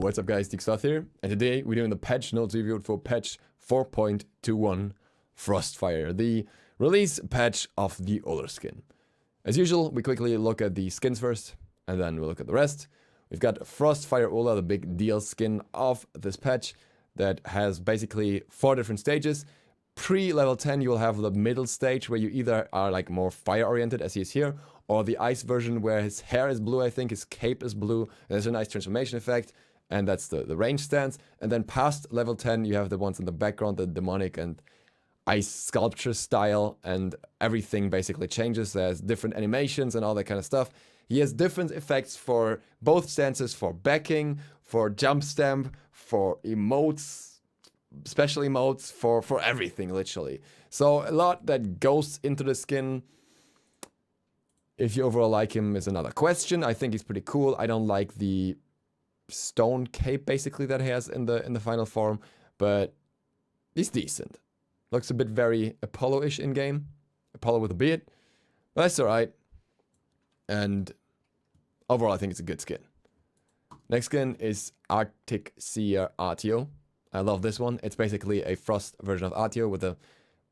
What's up guys, DukeSloth here, and today we're doing the patch notes review for patch 4.21 FROSTFIRE, the release patch of the ULLR skin. As usual, we quickly look at the skins first, and then we'll look at the rest. We've got FROSTFIRE ULLR, the big deal skin of this patch, that has basically 4 different stages. Pre-level 10 you will have the middle stage where you either are like more fire oriented as he is here, or the ice version where his hair is blue, I think, his cape is blue, there's a nice transformation effect, and that's the range stance. And then past level 10 you have the ones in the background, the demonic and ice sculpture style, and everything basically changes. There's different animations and all that kind of stuff. He has different effects for both stances, for backing, for jump stamp, for emotes, special emotes, for everything literally. So a lot that goes into the skin. If you overall like him is another question. I think he's pretty cool. I don't like the stone cape basically that he has in the final form, but he's decent. Looks a bit very Apollo-ish in game. Apollo with a beard. But that's alright. And overall I think it's a good skin. Next skin is Arctic Sea Artio. I love this one. It's basically a Frost version of Artio with a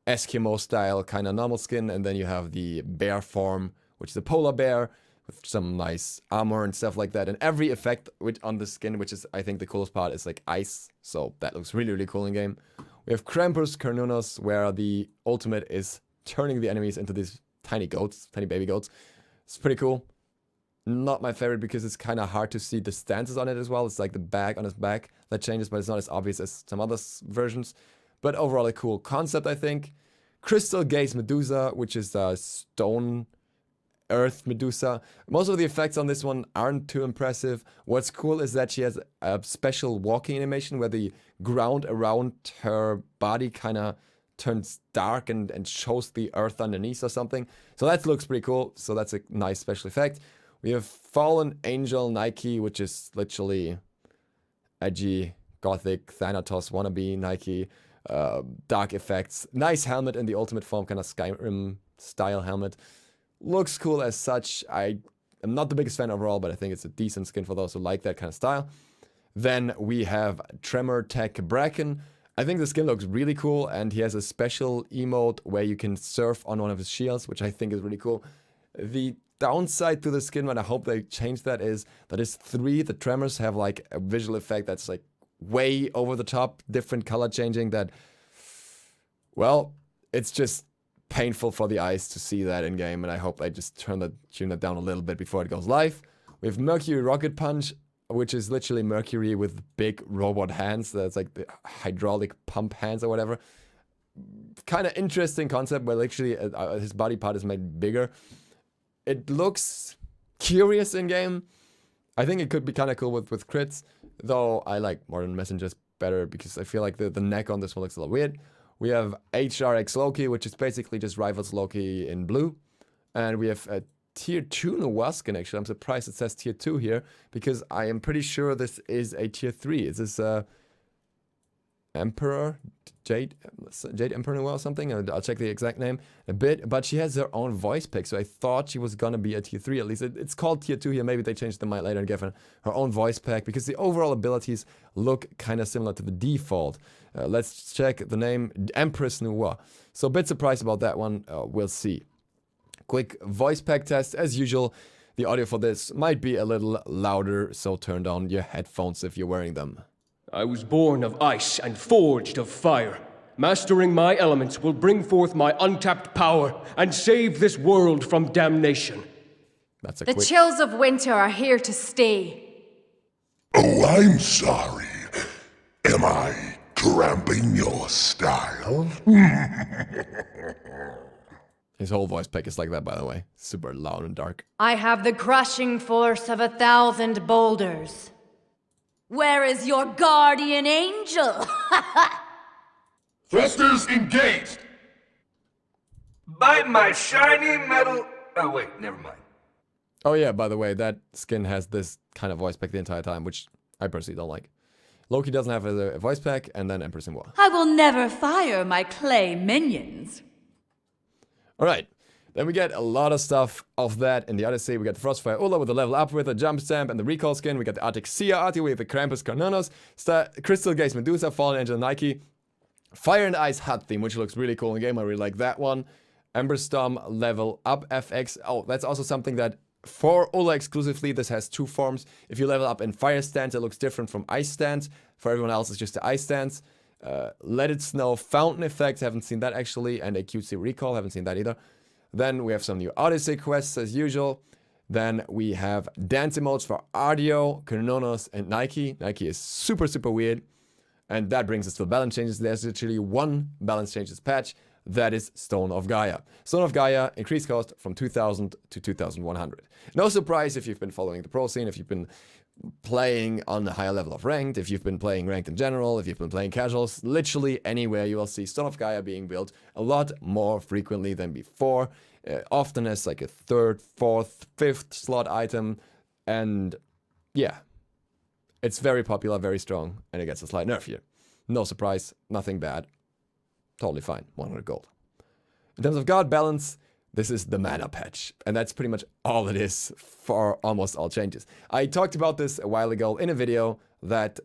Eskimo style kind of normal skin, and then you have the bear form, which is a polar bear with some nice armor and stuff like that. And every effect on the skin, which is I think the coolest part, is like ice. So that looks really, really cool in game. We have Krampus Carnunos, where the ultimate is turning the enemies into these tiny goats, tiny baby goats. It's pretty cool. Not my favorite because it's kind of hard to see the stances on it as well. It's like the bag on his back that changes, but it's not as obvious as some other versions. But overall a cool concept, I think. Crystal Gaze Medusa, which is a stone earth Medusa. Most of the effects on this one aren't too impressive. What's cool is that she has a special walking animation where the ground around her body kind of turns dark and shows the earth underneath or something. So that looks pretty cool. So that's a nice special effect. We have Fallen Angel Nike, which is literally edgy, gothic, Thanatos wannabe Nike. Dark effects. Nice helmet in the ultimate form, kind of Skyrim style helmet. Looks cool as such. I am not the biggest fan overall, but I think it's a decent skin for those who like that kind of style. Then we have Tremor Tech Bracken. I think the skin looks really cool, and he has a special emote where you can surf on one of his shields, which I think is really cool. The downside to the skin, and I hope they change that, is that is 3. The tremors have like a visual effect that's like way over the top, different color changing that, well, it's just painful for the eyes to see that in game, and I hope they just tune that down a little bit before it goes live. We have Mercury Rocket Punch, which is literally Mercury with big robot hands. That's like the hydraulic pump hands or whatever. Kind of interesting concept where literally his body part is made bigger. It looks curious in game. I think it could be kind of cool with crits, though I like Modern Messengers better because I feel like the neck on this one looks a little weird. We have Hrx Loki, which is basically just Rivals Loki in blue. And we have a tier 2 Noah skin, actually. I'm surprised it says tier 2 here, because I am pretty sure this is a tier 3. Is this Emperor? Jade Emperor Noah or something? I'll check the exact name a bit. But she has her own voice pick, so I thought she was gonna be a tier 3 at least. It's called tier 2 here. Maybe they changed the mind later and gave her own voice pack, because the overall abilities look kind of similar to the default. Let's check the name, Empress Noah. So a bit surprised about that one. We'll see. Quick voice pack test. As usual, the audio for this might be a little louder, so turn down your headphones if you're wearing them. I was born of ice and forged of fire. Mastering my elements will bring forth my untapped power and save this world from damnation. That's a The quick... chills of winter are here to stay. Oh, I'm sorry. Am I cramping your style? His whole voice pack is like that, by the way. Super loud and dark. I have the crushing force of 1,000 boulders. Where is your guardian angel? Thrusters engaged! By my shiny metal... Oh, wait, never mind. Oh yeah, by the way, that skin has this kind of voice pack the entire time, which I personally don't like. Loki doesn't have a voice pack, and then Empress Noah. I will never fire my clay minions. Alright, Then we get a lot of stuff of that in the Odyssey. We got the FROSTFIRE ULLR with the level up with a jump stamp and the recall skin. We got the Arctic Sea Arty with the Krampus Carnonos, Crystal Gaze Medusa, Fallen Angel Nike, Fire and Ice Hut theme, which looks really cool in game. I really like that one. Ember Storm level up FX. Oh, that's also something that for ULLR exclusively, this has two forms. If you level up in Fire Stance, it looks different from Ice Stance. For everyone else, it's just the Ice Stance. Let It Snow Fountain Effects, haven't seen that actually. And a cutesy Recall, haven't seen that either. Then we have some new Odyssey quests as usual. Then we have dance emotes for Ardio, Carnonos, and Nike. Nike is super, super weird. And that brings us to the balance changes. There's literally one balance changes patch. That is Stone of Gaia. Stone of Gaia, increased cost from 2,000 to 2,100. No surprise if you've been following the pro scene, if you've been playing on a higher level of ranked, if you've been playing ranked in general, if you've been playing casuals, literally anywhere you will see Stone of Gaia being built a lot more frequently than before, often as like a third, fourth, fifth slot item, and yeah, it's very popular, very strong, and it gets a slight nerf here. No surprise, nothing bad, totally fine, 100 gold. In terms of guard balance, this is the mana patch, and that's pretty much all it is for almost all changes. I talked about this a while ago in a video that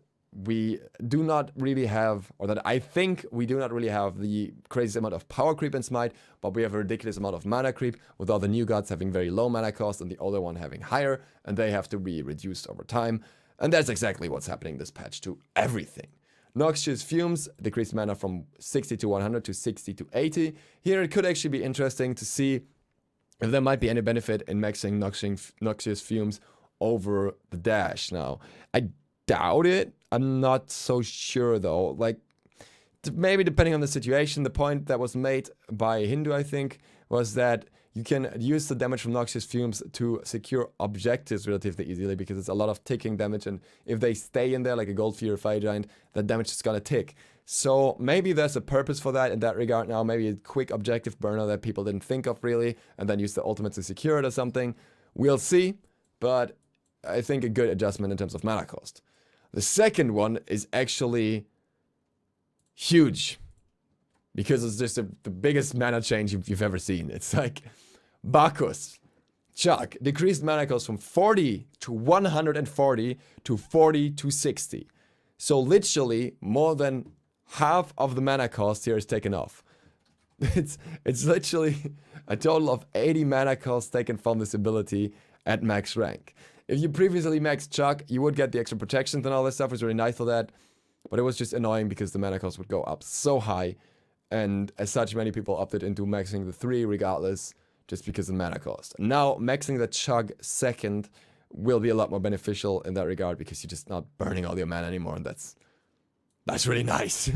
we do not really have, or that I think we do not really have the crazy amount of power creep in Smite, but we have a ridiculous amount of mana creep, with all the new gods having very low mana cost and the older one having higher, and they have to be reduced over time. And that's exactly what's happening this patch to everything. Noxious Fumes decreased mana from 60 to 100 to 60 to 80. Here it could actually be interesting to see if there might be any benefit in maxing Noxious Fumes over the dash. Now, I doubt it. I'm not so sure though. Like, maybe depending on the situation. The point that was made by Hindu, I think, was that you can use the damage from Noxious Fumes to secure objectives relatively easily, because it's a lot of ticking damage, and if they stay in there like a Gold Fear Fire Giant, that damage is gonna tick. So maybe there's a purpose for that in that regard now, maybe a quick objective burner that people didn't think of really, and then use the ultimate to secure it or something. We'll see, but I think a good adjustment in terms of mana cost. The second one is actually huge, because it's just the biggest mana change you've ever seen. It's like Bacchus, Chuck, decreased mana cost from 40 to 140 to 40 to 60. So literally more than half of the mana cost here is taken off. It's literally a total of 80 mana cost taken from this ability at max rank. If you previously maxed Chuck, you would get the extra protections and all this stuff. It was really nice for that, but it was just annoying because the mana cost would go up so high. And as such, many people opted into maxing the 3 regardless, just because of mana cost. Now, maxing the Chug second will be a lot more beneficial in that regard, because you're just not burning all your mana anymore, and that's really nice.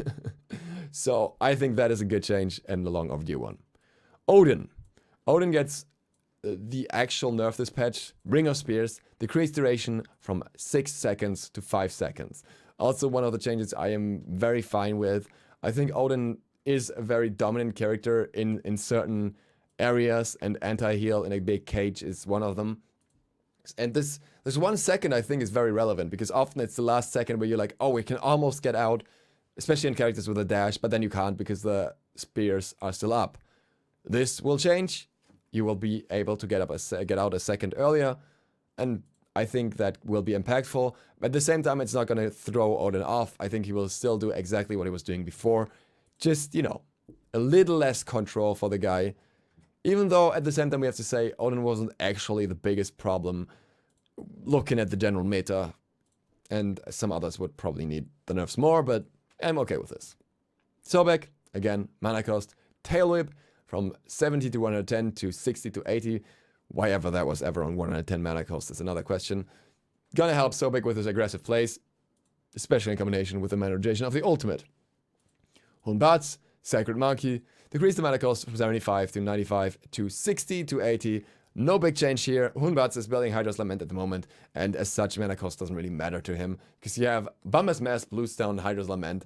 So, I think that is a good change and a long overdue one. Odin. Odin gets the actual nerf this patch. Ring of Spears, decreased duration from 6 seconds to 5 seconds. Also, one of the changes I am very fine with. I think Odin is a very dominant character in certain areas, and anti-heal in a big cage is one of them. And this 1 second I think is very relevant, because often it's the last second where you're like, oh, we can almost get out, especially in characters with a dash, but then you can't because the spears are still up. This will change. You will be able to get out a second earlier, and I think that will be impactful. But at the same time, it's not going to throw Odin off. I think he will still do exactly what he was doing before. Just, you know, a little less control for the guy. Even though, at the same time, we have to say, Odin wasn't actually the biggest problem looking at the general meta. And some others would probably need the nerfs more, but I'm okay with this. Sobek, again, mana cost. Tail Whip, from 70 to 110 to 60 to 80. Why ever that was ever on 110 mana cost is another question. Gonna help Sobek with his aggressive plays, especially in combination with the mana regeneration of the ultimate. Hunbats, Sacred Monkey, decreased the mana cost from 75 to 95 to 60 to 80. No big change here. Hunbats is building Hydra's Lament at the moment, and as such, mana cost doesn't really matter to him, because you have Bumba's Mask, Bluestone, Hydra's Lament.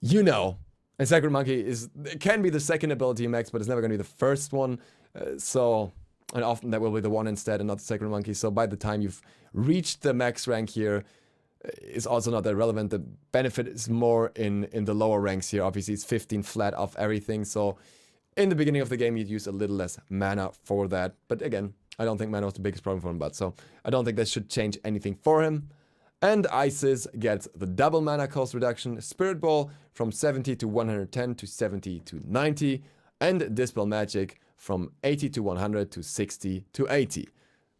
You know. And Sacred Monkey can be the second ability max, but it's never going to be the first one. And often that will be the one instead and not the Sacred Monkey. So by the time you've reached the max rank here, it's also not that relevant. The benefit is more in the lower ranks here. Obviously, it's 15 flat off everything. So In the beginning of the game, you'd use a little less mana for that. But again, I don't think mana was the biggest problem for him, but so I don't think that should change anything for him. And Isis gets the double mana cost reduction, Spirit Ball from 70 to 110 to 70 to 90, and Dispel Magic from 80 to 100 to 60 to 80.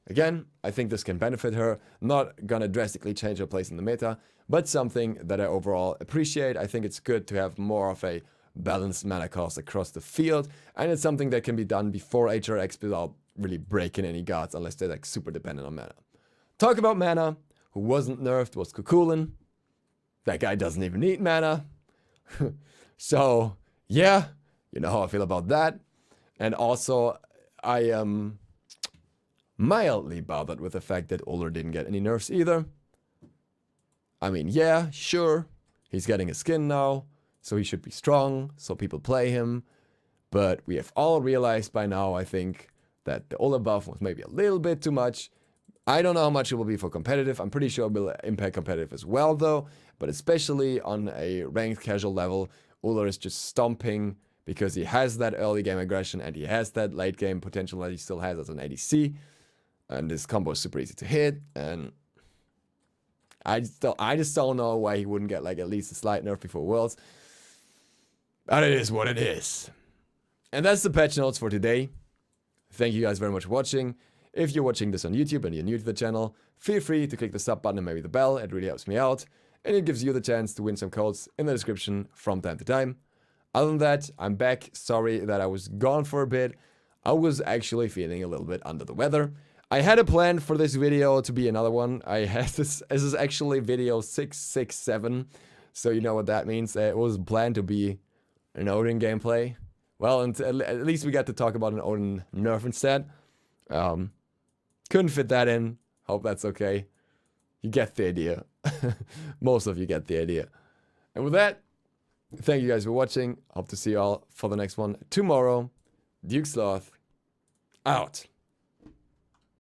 Again, I think this can benefit her, not gonna drastically change her place in the meta, but something that I overall appreciate. I think it's good to have more of a balanced mana cost across the field, and it's something that can be done before HRX without really breaking any gods unless they're like super dependent on mana. Talk about mana, who wasn't nerfed was Kukulin. That guy doesn't even need mana. So, yeah, you know how I feel about that. And also, I am mildly bothered with the fact that ULLR didn't get any nerfs either. I mean, yeah, sure, he's getting a skin now, so he should be strong, so people play him. But we have all realized by now, I think, that the ULLR buff was maybe a little bit too much. I don't know how much it will be for competitive. I'm pretty sure it will impact competitive as well, though. But especially on a ranked casual level, ULLR is just stomping because he has that early game aggression and he has that late game potential that he still has as an ADC. And this combo is super easy to hit. And I just don't know why he wouldn't get like at least a slight nerf before Worlds. But it is what it is. And that's the patch notes for today. Thank you guys very much for watching. If you're watching this on YouTube and you're new to the channel, feel free to click the sub button and maybe the bell. It really helps me out. And it gives you the chance to win some codes in the description from time to time. Other than that, I'm back. Sorry that I was gone for a bit. I was actually feeling a little bit under the weather. I had a plan for this video to be another one. I had this is actually video 667. So you know what that means. It was planned to be an Odin gameplay. Well, and at least we got to talk about an Odin nerf instead. Couldn't fit that in. Hope that's okay. You get the idea. Most of you get the idea. And with that, thank you guys for watching. Hope to see you all for the next one tomorrow. DukeSloth out.